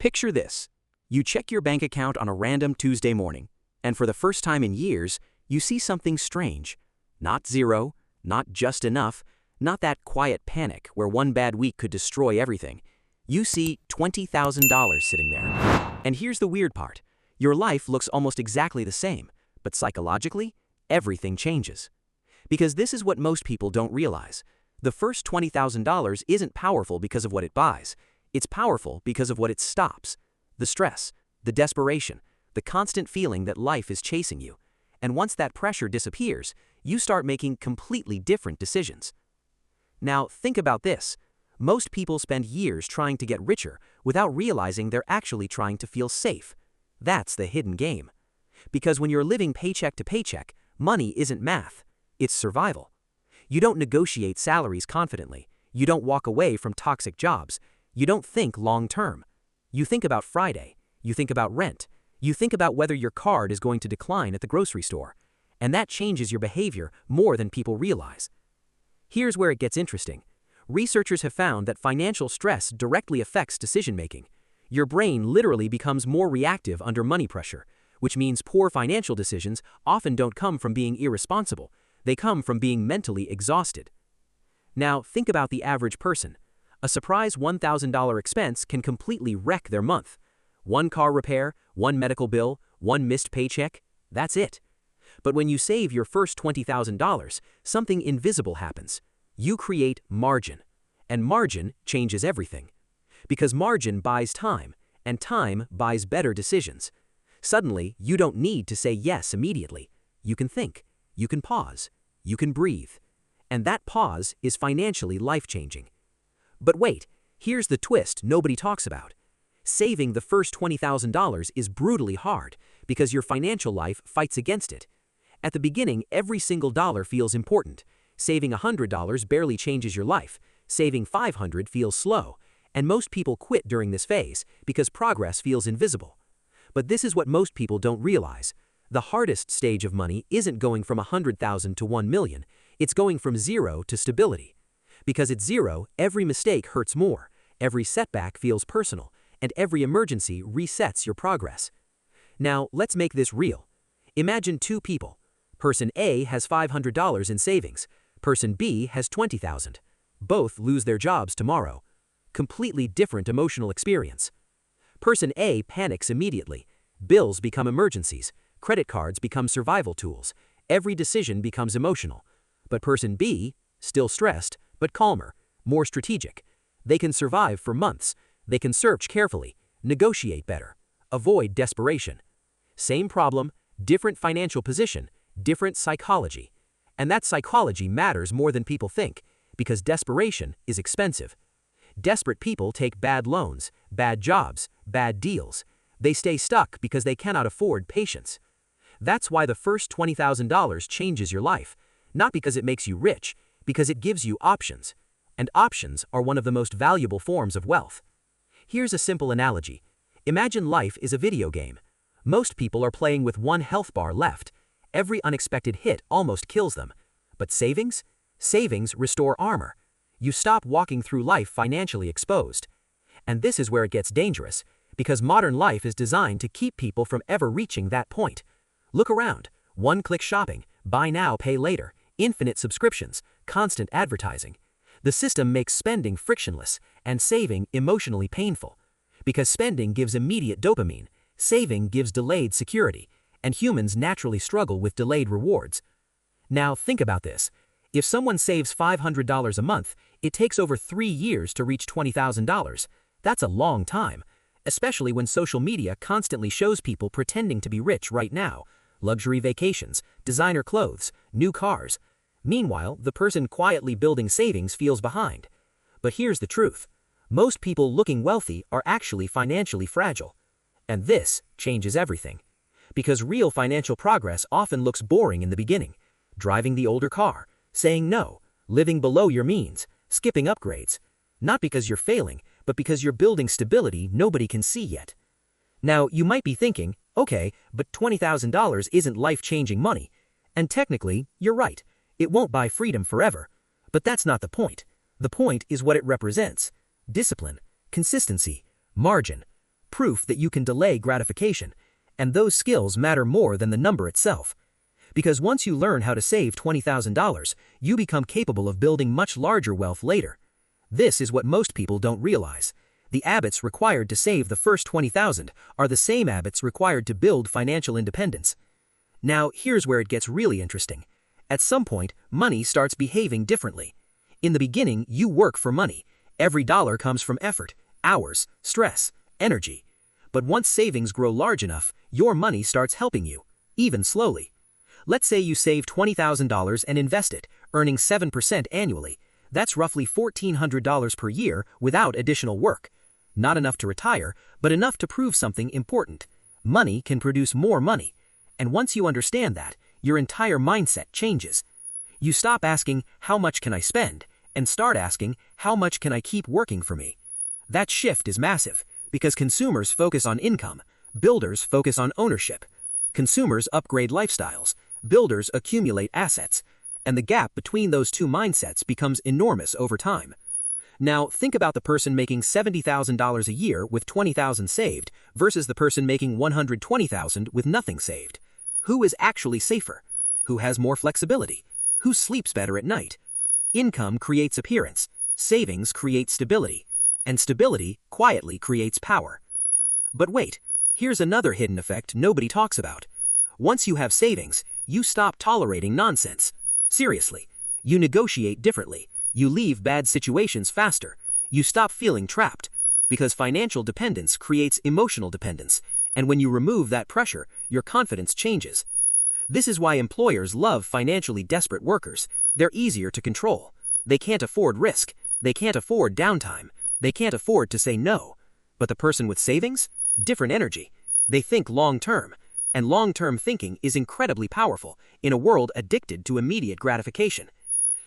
Picture this. You check your bank account on a random Tuesday morning, and for the first time in years, you see something strange. Not zero, not just enough, not that quiet panic where one bad week could destroy everything. You see $20,000 sitting there. And here's the weird part. Your life looks almost exactly the same, but psychologically, everything changes. Because this is what most people don't realize. The first $20,000 isn't powerful because of what it buys. It's powerful because of what it stops. The stress, the desperation, the constant feeling that life is chasing you. And once that pressure disappears, you start making completely different decisions. Now, think about this. Most people spend years trying to get richer without realizing they're actually trying to feel safe. That's the hidden game. Because when you're living paycheck to paycheck, money isn't math, it's survival. You don't negotiate salaries confidently. You don't walk away from toxic jobs. You don't think long-term. You think about Friday. You think about rent. You think about whether your card is going to decline at the grocery store. And that changes your behavior more than people realize. Here's where it gets interesting. Researchers have found that financial stress directly affects decision-making. Your brain literally becomes more reactive under money pressure, which means poor financial decisions often don't come from being irresponsible. They come from being mentally exhausted. Now, think about the average person. A surprise $1,000 expense can completely wreck their month. One car repair, one medical bill, one missed paycheck, that's it. But when you save your first $20,000, something invisible happens. You create margin. And margin changes everything. Because margin buys time, and time buys better decisions. Suddenly, you don't need to say yes immediately. You can think. You can pause. You can breathe. And that pause is financially life-changing. But wait, here's the twist nobody talks about. Saving the first $20,000 is brutally hard because your financial life fights against it. At the beginning, every single dollar feels important. Saving $100 barely changes your life. Saving $500 feels slow. And most people quit during this phase because progress feels invisible. But this is what most people don't realize. The hardest stage of money isn't going from $100,000 to $1 million. It's going from zero to stability. Because at zero, every mistake hurts more, every setback feels personal, and every emergency resets your progress. Now, let's make this real. Imagine two people. Person A has $500 in savings. Person B has $20,000. Both lose their jobs tomorrow. Completely different emotional experience. Person A panics immediately. Bills become emergencies. Credit cards become survival tools. Every decision becomes emotional. But person B, still stressed, but calmer, more strategic. They can survive for months. They can search carefully, negotiate better, avoid desperation. Same problem, different financial position, different psychology. And that psychology matters more than people think, because desperation is expensive. Desperate people take bad loans, bad jobs, bad deals. They stay stuck because they cannot afford patience. That's why the first $20,000 changes your life, not because it makes you rich, because it gives you options. And options are one of the most valuable forms of wealth. Here's a simple analogy. Imagine life is a video game. Most people are playing with one health bar left. Every unexpected hit almost kills them. But savings? Savings restore armor. You stop walking through life financially exposed. And this is where it gets dangerous, because modern life is designed to keep people from ever reaching that point. Look around. One-click shopping, buy now, pay later, infinite subscriptions, constant advertising. The system makes spending frictionless and saving emotionally painful. Because spending gives immediate dopamine, saving gives delayed security, and humans naturally struggle with delayed rewards. Now think about this. If someone saves $500 a month, it takes over 3 years to reach $20,000. That's a long time, especially when social media constantly shows people pretending to be rich right now. Luxury vacations, designer clothes, new cars. Meanwhile, the person quietly building savings feels behind. But here's the truth. Most people looking wealthy are actually financially fragile. And this changes everything. Because real financial progress often looks boring in the beginning. Driving the older car, saying no, living below your means, skipping upgrades. Not because you're failing, but because you're building stability nobody can see yet. Now, you might be thinking, okay, but $20,000 isn't life-changing money. And technically, you're right. It won't buy freedom forever. But that's not the point. The point is what it represents. Discipline, consistency, margin, proof that you can delay gratification, and those skills matter more than the number itself. Because once you learn how to save $20,000, you become capable of building much larger wealth later. This is what most people don't realize. The habits required to save the first $20,000 are the same habits required to build financial independence. Now, here's where it gets really interesting. At some point, money starts behaving differently. In the beginning, you work for money. Every dollar comes from effort, hours, stress, energy. But once savings grow large enough, your money starts helping you, even slowly. Let's say you save $20,000 and invest it, earning 7% annually. That's roughly $1,400 per year without additional work. Not enough to retire, but enough to prove something important. Money can produce more money. And once you understand that, your entire mindset changes. You stop asking, how much can I spend? And start asking, how much can I keep working for me? That shift is massive, because consumers focus on income, builders focus on ownership. Consumers upgrade lifestyles, builders accumulate assets, and the gap between those two mindsets becomes enormous over time. Now, think about the person making $70,000 a year with $20,000 saved versus the person making $120,000 with nothing saved. Who is actually safer? Who has more flexibility? Who sleeps better at night? Income creates appearance, savings create stability, and stability quietly creates power. But wait, here's another hidden effect nobody talks about. Once you have savings, you stop tolerating nonsense. Seriously, you negotiate differently. You leave bad situations faster. You stop feeling trapped. Because financial dependence creates emotional dependence, and when you remove that pressure, your confidence changes. This is why employers love financially desperate workers. They're easier to control. They can't afford risk. They can't afford downtime. They can't afford to say no. But the person with savings? Different energy. They think long-term. And long-term thinking is incredibly powerful in a world addicted to immediate gratification.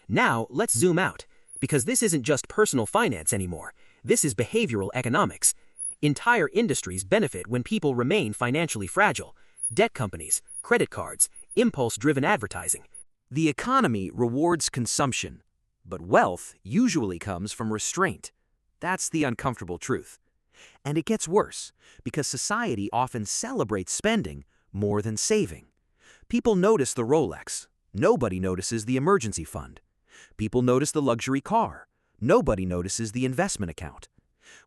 Now, let's zoom out, because this isn't just personal finance anymore. This is behavioral economics. Entire industries benefit when people remain financially fragile. Debt companies, credit cards, impulse-driven advertising. The economy rewards consumption, but wealth usually comes from restraint. That's the uncomfortable truth. And it gets worse, because society often celebrates spending more than saving. People notice the Rolex. Nobody notices the emergency fund. People notice the luxury car. Nobody notices the investment account.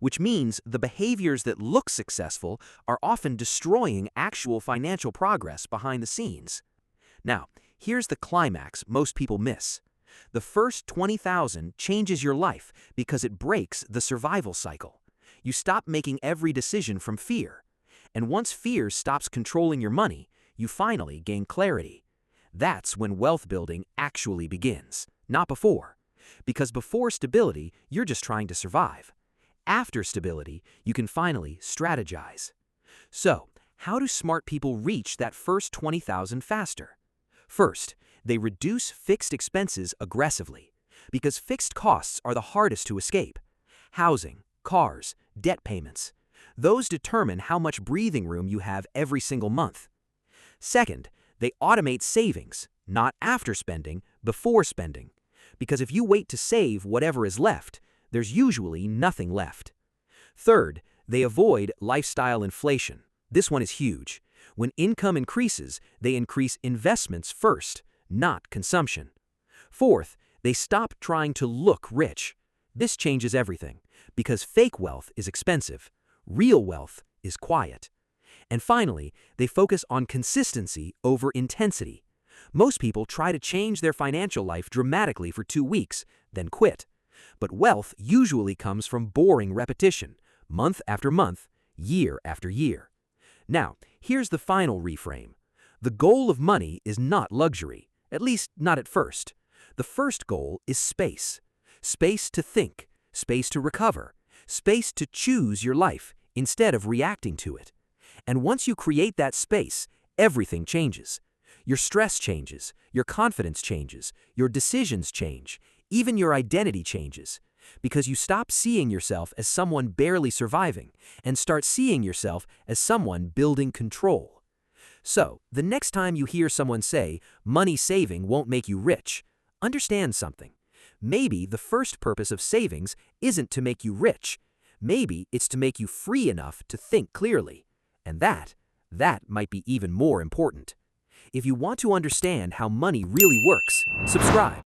Which means the behaviors that look successful are often destroying actual financial progress behind the scenes. Now, here's the climax most people miss. The first $20,000 changes your life because it breaks the survival cycle. You stop making every decision from fear. And once fear stops controlling your money, you finally gain clarity. That's when wealth building actually begins, not before. Because before stability, you're just trying to survive. After stability, you can finally strategize. So, how do smart people reach that first $20,000 faster? First, they reduce fixed expenses aggressively, because fixed costs are the hardest to escape. Housing, cars, debt payments. Those determine how much breathing room you have every single month. Second, they automate savings, not after spending, before spending. Because if you wait to save whatever is left, there's usually nothing left. Third, they avoid lifestyle inflation. This one is huge. When income increases, they increase investments first, not consumption. Fourth, they stop trying to look rich. This changes everything, because fake wealth is expensive. Real wealth is quiet. And finally, they focus on consistency over intensity. Most people try to change their financial life dramatically for 2 weeks, then quit. But wealth usually comes from boring repetition, month after month, year after year. Now, here's the final reframe. The goal of money is not luxury, at least not at first. The first goal is space. Space to think, space to recover, space to choose your life instead of reacting to it. And once you create that space, everything changes. Your stress changes, your confidence changes, your decisions change, even your identity changes. Because you stop seeing yourself as someone barely surviving and start seeing yourself as someone building control. So, the next time you hear someone say, money saving won't make you rich, understand something. Maybe the first purpose of savings isn't to make you rich. Maybe it's to make you free enough to think clearly. And that might be even more important. If you want to understand how money really works, subscribe.